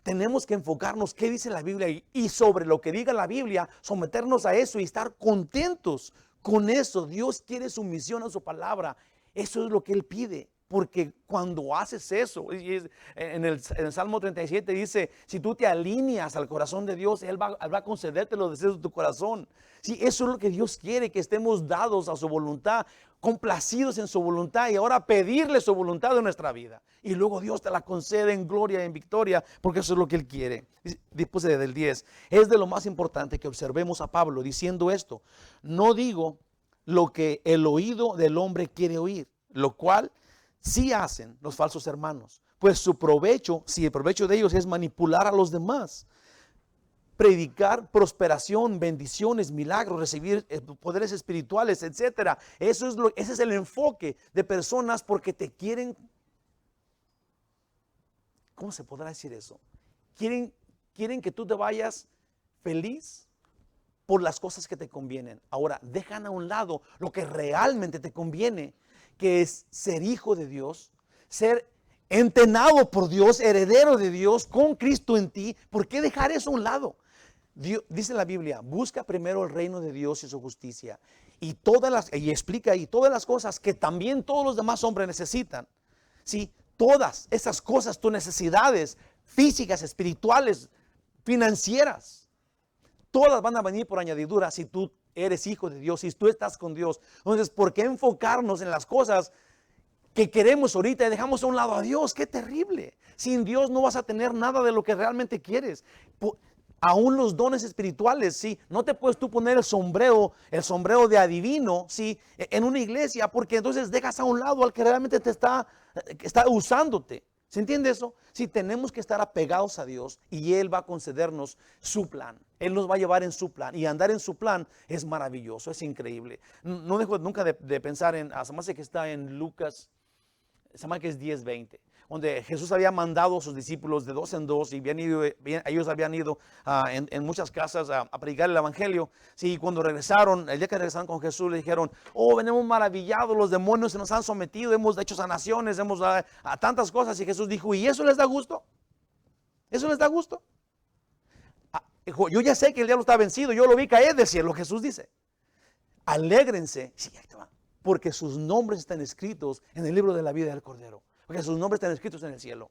Tenemos que enfocarnos qué dice la Biblia y sobre lo que diga la Biblia, someternos a eso y estar contentos con eso. Dios quiere sumisión a su palabra. Eso es lo que Él pide. Porque cuando haces eso, en el Salmo 37 dice, si tú te alineas al corazón de Dios, Él va a concederte los deseos de tu corazón. Sí, eso es lo que Dios quiere, que estemos dados a su voluntad, complacidos en su voluntad y ahora pedirle su voluntad en nuestra vida. Y luego Dios te la concede en gloria, en victoria, porque eso es lo que Él quiere. Después del 10, es de lo más importante que observemos a Pablo diciendo esto. No digo lo que el oído del hombre quiere oír, lo cual sí hacen los falsos hermanos, pues su provecho, si el provecho de ellos es manipular a los demás, predicar prosperación, bendiciones, milagros, recibir poderes espirituales, etcétera. Ese es el enfoque de personas porque te quieren, ¿cómo se podrá decir eso? Quieren que tú te vayas feliz por las cosas que te convienen. Ahora, dejan a un lado lo que realmente te conviene, que es ser hijo de Dios, ser entrenado por Dios, heredero de Dios, con Cristo en ti. ¿Por qué dejar eso a un lado? Dice la Biblia, busca primero el reino de Dios y su justicia. Y explica ahí todas las cosas que también todos los demás hombres necesitan. ¿Sí? Todas esas cosas, tus necesidades físicas, espirituales, financieras, todas van a venir por añadidura si tú eres hijo de Dios, si tú estás con Dios. Entonces, ¿por qué enfocarnos en las cosas que queremos ahorita y dejamos a un lado a Dios? ¡Qué terrible! Sin Dios no vas a tener nada de lo que realmente quieres. Aún los dones espirituales, sí. No te puedes tú poner el sombrero de adivino, sí, en una iglesia, porque entonces dejas a un lado al que realmente está usándote. ¿Se entiende eso? Sí, tenemos que estar apegados a Dios y Él va a concedernos su plan. Él nos va a llevar en su plan y andar en su plan es maravilloso, es increíble. No dejo nunca de pensar se me hace que está en Lucas, se me hace que es 10:20, donde Jesús había mandado a sus discípulos de dos en dos y ellos habían ido en muchas casas a predicar el evangelio. Sí, cuando regresaron, el día que regresaron con Jesús, le dijeron, oh, venimos maravillados, los demonios se nos han sometido, hemos hecho sanaciones, hemos a tantas cosas. Y Jesús dijo, ¿y eso les da gusto? ¿Eso les da gusto? Dijo, yo ya sé que el diablo está vencido, yo lo vi caer del cielo. Jesús dice, alégrense, sí, ahí te va, porque sus nombres están escritos en el libro de la vida del Cordero. Porque sus nombres están escritos en el cielo.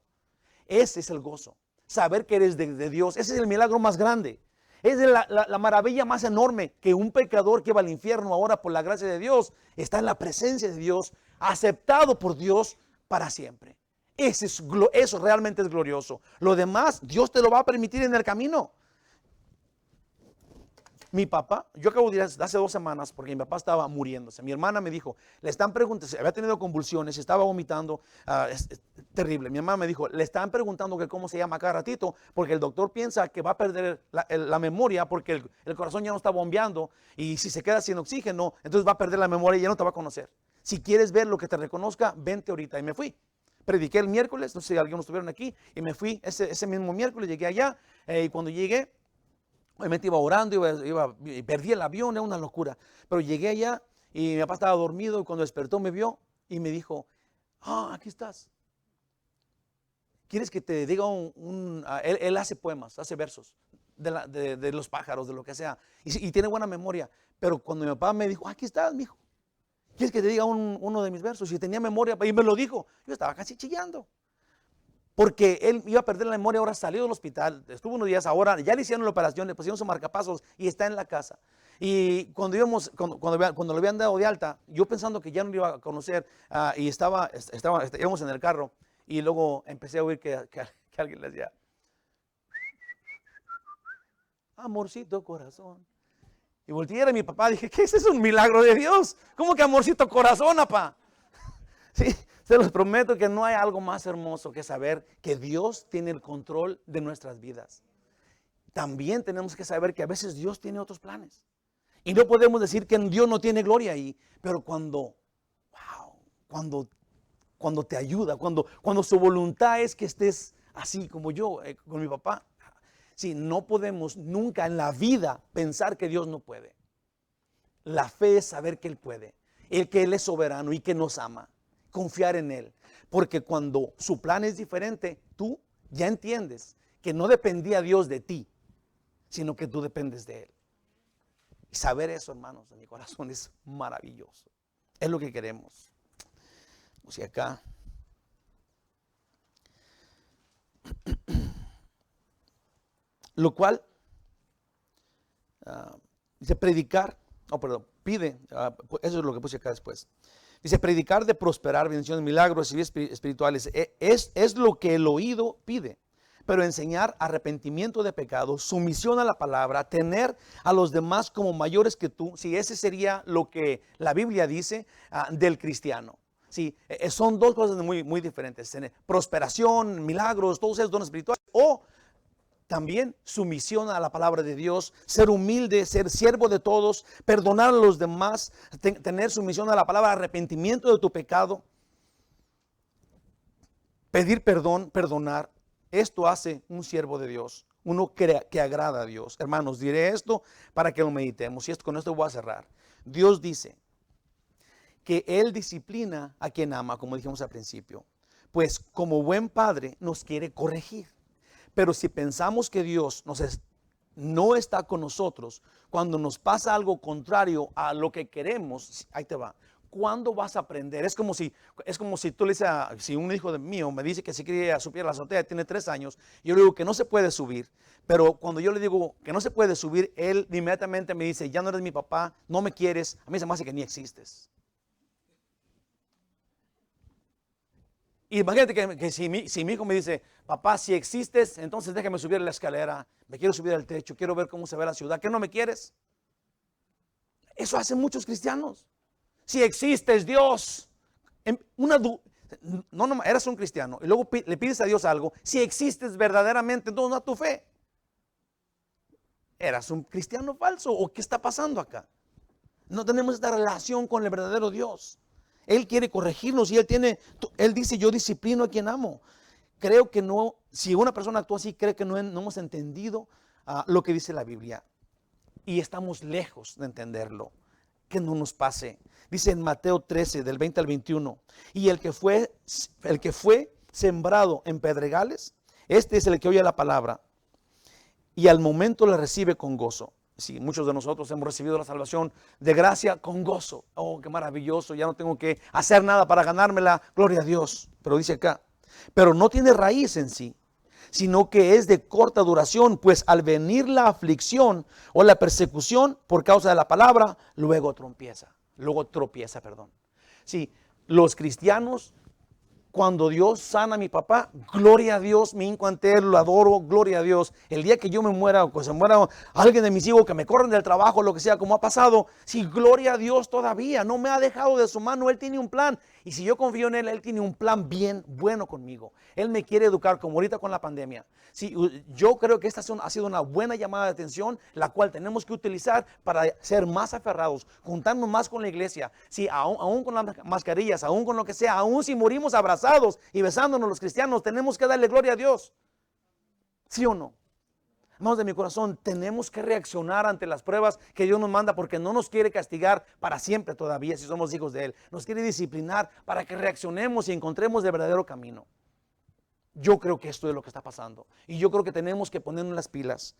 Ese es el gozo. Saber que eres de Dios. Ese es el milagro más grande. Es la maravilla más enorme, que un pecador que va al infierno ahora por la gracia de Dios está en la presencia de Dios, aceptado por Dios para siempre. Eso realmente es glorioso. Lo demás Dios te lo va a permitir en el camino. Mi papá, yo acabo de ir hace 2 semanas porque mi papá estaba muriéndose. Mi hermana me dijo, le están preguntando, había tenido convulsiones, estaba vomitando, es terrible. Mi hermana me dijo, le están preguntando que cómo se llama cada ratito, porque el doctor piensa que va a perder la memoria porque el corazón ya no está bombeando y si se queda sin oxígeno, entonces va a perder la memoria y ya no te va a conocer. Si quieres ver lo que te reconozca, vente ahorita. Y me fui. Prediqué el miércoles, no sé si algunos estuvieron aquí, y me fui ese mismo miércoles, llegué allá, y cuando llegué, obviamente iba orando, y perdí el avión, era una locura. Pero llegué allá y mi papá estaba dormido y cuando despertó me vio y me dijo, aquí estás. ¿Quieres que te diga él hace poemas, hace versos de los pájaros, de lo que sea, y tiene buena memoria. Pero cuando mi papá me dijo, aquí estás, mijo, ¿quieres que te diga uno de mis versos? Y tenía memoria y me lo dijo, yo estaba casi chillando. Porque él iba a perder la memoria, ahora salió del hospital, estuvo unos días, ahora ya le hicieron la operación, le pusieron su marcapasos y está en la casa. Y cuando lo habían dado de alta, yo pensando que ya no lo iba a conocer, y íbamos en el carro y luego empecé a oír que alguien le decía, amorcito corazón. Y volteé a mi papá, dije, ¿qué es eso? Un milagro de Dios. ¿Cómo que amorcito corazón, papá? Sí, se los prometo que no hay algo más hermoso que saber que Dios tiene el control de nuestras vidas. También tenemos que saber que a veces Dios tiene otros planes. Y no podemos decir que Dios no tiene gloria ahí, pero cuando te ayuda, cuando su voluntad es que estés así como yo, con mi papá. Sí, no podemos nunca en la vida pensar que Dios no puede. La fe es saber que Él puede, que Él es soberano y que nos ama. Confiar en Él. Porque cuando su plan es diferente, tú ya entiendes que no dependía Dios de ti, sino que tú dependes de Él. Y saber eso, hermanos, en mi corazón es maravilloso. Es lo que queremos. O sea, acá. Lo cual, dice predicar, pide, eso es lo que puse acá después. Dice predicar de prosperar, bendiciones, milagros y espirituales. Es lo que el oído pide. Pero enseñar arrepentimiento de pecados, sumisión a la palabra, tener a los demás como mayores que tú. Sí, ese sería lo que la Biblia dice del cristiano. Sí, son dos cosas muy, muy diferentes. Prosperación, milagros, todos esos dones espirituales. O también sumisión a la palabra de Dios, ser humilde, ser siervo de todos, perdonar a los demás, tener sumisión a la palabra, arrepentimiento de tu pecado, pedir perdón, perdonar. Esto hace un siervo de Dios, uno que agrada a Dios. Hermanos, diré esto para que lo meditemos y con esto voy a cerrar. Dios dice que Él disciplina a quien ama, como dijimos al principio, pues como buen padre nos quiere corregir. Pero si pensamos que Dios no está con nosotros, cuando nos pasa algo contrario a lo que queremos, ahí te va. ¿Cuándo vas a aprender? Es como si tú le dices, si un hijo mío me dice que se quiere subir a la azotea, tiene 3 años, yo le digo que no se puede subir, pero cuando yo le digo que no se puede subir, él inmediatamente me dice, ya no eres mi papá, no me quieres, a mí se me hace que ni existes. Imagínate que si mi hijo me dice, papá, si existes, entonces déjame subir a la escalera, me quiero subir al techo, quiero ver cómo se ve la ciudad, ¿qué no me quieres? Eso hacen muchos cristianos. Si existes, Dios, no, eras un cristiano y luego le pides a Dios algo, si existes verdaderamente, entonces no a tu fe. ¿Eras un cristiano falso o qué está pasando acá? No tenemos esta relación con el verdadero Dios. Él quiere corregirnos y Él dice, yo disciplino a quien amo. Creo que no, si una persona actúa así, cree que no hemos entendido lo que dice la Biblia. Y estamos lejos de entenderlo. Que no nos pase. Dice en Mateo 13, del 20 al 21. Y el que fue sembrado en pedregales, este es el que oye la palabra y al momento la recibe con gozo. Sí, muchos de nosotros hemos recibido la salvación de gracia con gozo. Oh, qué maravilloso, ya no tengo que hacer nada para ganármela, gloria a Dios. Pero dice acá, pero no tiene raíz en sí, sino que es de corta duración, pues al venir la aflicción o la persecución por causa de la palabra, luego tropieza. Sí, los cristianos, cuando Dios sana a mi papá, gloria a Dios, me hinco ante Él, lo adoro, gloria a Dios. El día que yo me muera o que se muera alguien de mis hijos, que me corren del trabajo, lo que sea, como ha pasado, sí, gloria a Dios todavía, no me ha dejado de su mano, Él tiene un plan. Y si yo confío en Él, Él tiene un plan bien bueno conmigo. Él me quiere educar, como ahorita con la pandemia. Sí, yo creo que esta ha sido una buena llamada de atención, la cual tenemos que utilizar para ser más aferrados, juntarnos más con la iglesia. Sí, aún con las mascarillas, aún con lo que sea, aún si morimos abrazados y besándonos los cristianos, tenemos que darle gloria a Dios. ¿Sí o no? Hermanos de mi corazón, tenemos que reaccionar ante las pruebas que Dios nos manda porque no nos quiere castigar para siempre todavía si somos hijos de Él. Nos quiere disciplinar para que reaccionemos y encontremos el verdadero camino. Yo creo que esto es lo que está pasando y yo creo que tenemos que ponernos las pilas.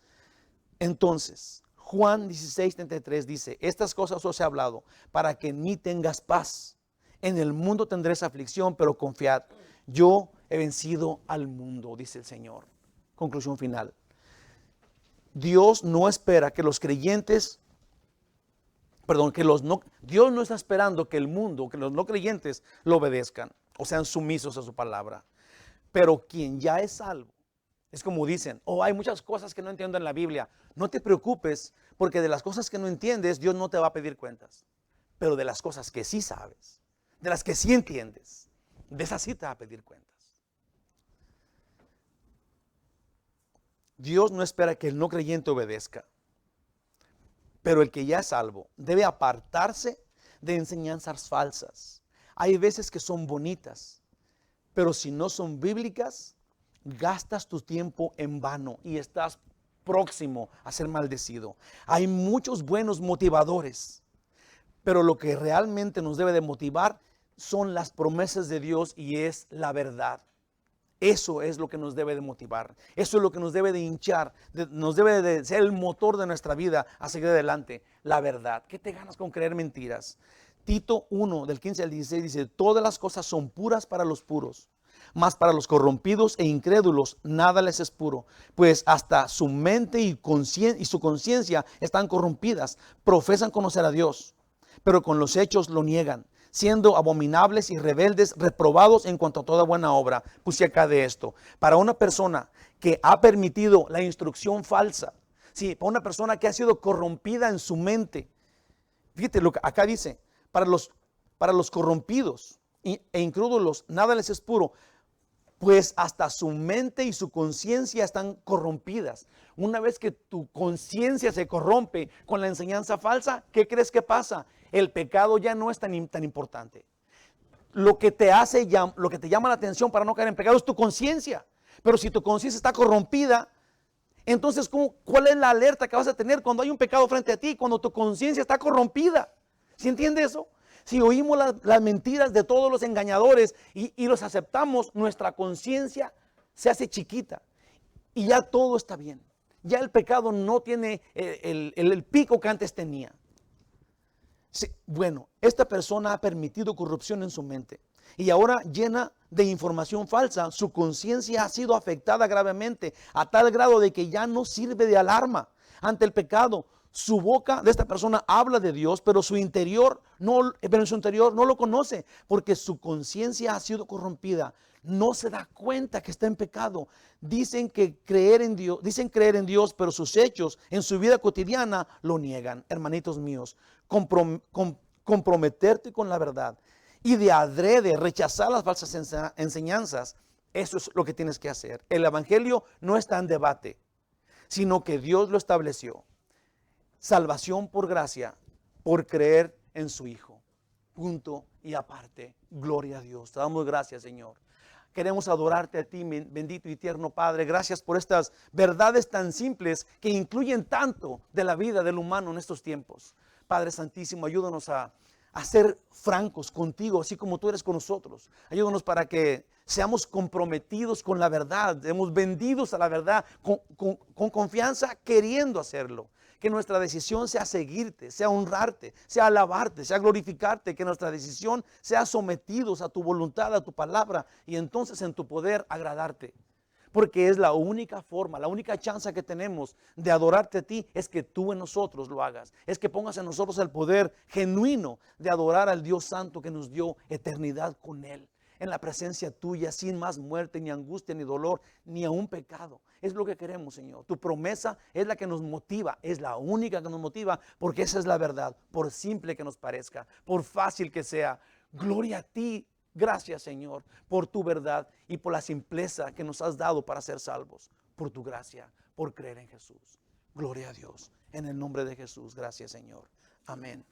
Entonces, Juan 16:33 dice, estas cosas os he hablado para que en mí tengas paz. En el mundo tendréis aflicción, pero confiad, yo he vencido al mundo, dice el Señor. Conclusión final. Dios no espera que los creyentes, Dios no está esperando que el mundo, que los no creyentes lo obedezcan o sean sumisos a su palabra. Pero quien ya es salvo, Es como dicen, oh, hay muchas cosas que no entiendo en la Biblia. No te preocupes, porque de las cosas que no entiendes, Dios no te va a pedir cuentas. Pero de las cosas que sí sabes, de las que sí entiendes, de esas sí te va a pedir cuentas. Dios no espera que el no creyente obedezca, pero el que ya es salvo debe apartarse de enseñanzas falsas. Hay veces que son bonitas, pero si no son bíblicas, gastas tu tiempo en vano y estás próximo a ser maldecido. Hay muchos buenos motivadores, pero lo que realmente nos debe de motivar son las promesas de Dios y es la verdad. Eso es lo que nos debe de motivar. Eso es lo que nos debe de hinchar. Nos debe de ser el motor de nuestra vida a seguir adelante. La verdad. ¿Qué te ganas con creer mentiras? Tito 1, del 15 al 16 dice, todas las cosas son puras para los puros, mas para los corrompidos e incrédulos nada les es puro, pues hasta su mente y su conciencia están corrompidas. Profesan conocer a Dios, pero con los hechos lo niegan, siendo abominables y rebeldes, reprobados en cuanto a toda buena obra. Puse acá de esto. Para una persona que ha permitido la instrucción falsa, sí, para una persona que ha sido corrompida en su mente, fíjate lo que acá dice, para los corrompidos e incrédulos nada les es puro, pues hasta su mente y su conciencia están corrompidas. Una vez que tu conciencia se corrompe con la enseñanza falsa, ¿qué crees que pasa? El pecado ya no es tan importante. Lo que te llama la atención para no caer en pecado es tu conciencia. Pero si tu conciencia está corrompida, entonces ¿cuál es la alerta que vas a tener cuando hay un pecado frente a ti? Cuando tu conciencia está corrompida. ¿Sí entiendes eso? Si oímos las mentiras de todos los engañadores y los aceptamos, nuestra conciencia se hace chiquita y ya todo está bien. Ya el pecado no tiene el pico que antes tenía. Sí, bueno, esta persona ha permitido corrupción en su mente y ahora, llena de información falsa, su conciencia ha sido afectada gravemente a tal grado de que ya no sirve de alarma ante el pecado. Su boca de esta persona habla de Dios, pero en su interior no lo conoce, porque su conciencia ha sido corrompida. No se da cuenta que está en pecado. Dicen creer en Dios, pero sus hechos en su vida cotidiana lo niegan. Hermanitos míos, comprometerte con la verdad y de adrede rechazar las falsas enseñanzas, eso es lo que tienes que hacer. El evangelio no está en debate, sino que Dios lo estableció. Salvación por gracia, por creer en su Hijo. Punto y aparte. Gloria a Dios. Te damos gracias, Señor. Queremos adorarte a ti, bendito y tierno Padre. Gracias por estas verdades tan simples que incluyen tanto de la vida del humano en estos tiempos. Padre Santísimo, ayúdanos a ser francos contigo, así como tú eres con nosotros. Ayúdanos para que seamos comprometidos con la verdad, seamos vendidos a la verdad con confianza, queriendo hacerlo. Que nuestra decisión sea seguirte, sea honrarte, sea alabarte, sea glorificarte. Que nuestra decisión sea sometidos a tu voluntad, a tu palabra, y entonces en tu poder agradarte. Porque es la única forma, la única chance que tenemos de adorarte a ti, es que tú en nosotros lo hagas. Es que pongas en nosotros el poder genuino de adorar al Dios Santo que nos dio eternidad con Él, en la presencia tuya, sin más muerte, ni angustia, ni dolor, ni aún pecado. Es lo que queremos, Señor. Tu promesa es la que nos motiva, es la única que nos motiva, porque esa es la verdad, por simple que nos parezca, por fácil que sea. Gloria a ti. Gracias, Señor, por tu verdad y por la simpleza que nos has dado para ser salvos. Por tu gracia, por creer en Jesús. Gloria a Dios. En el nombre de Jesús. Gracias, Señor. Amén.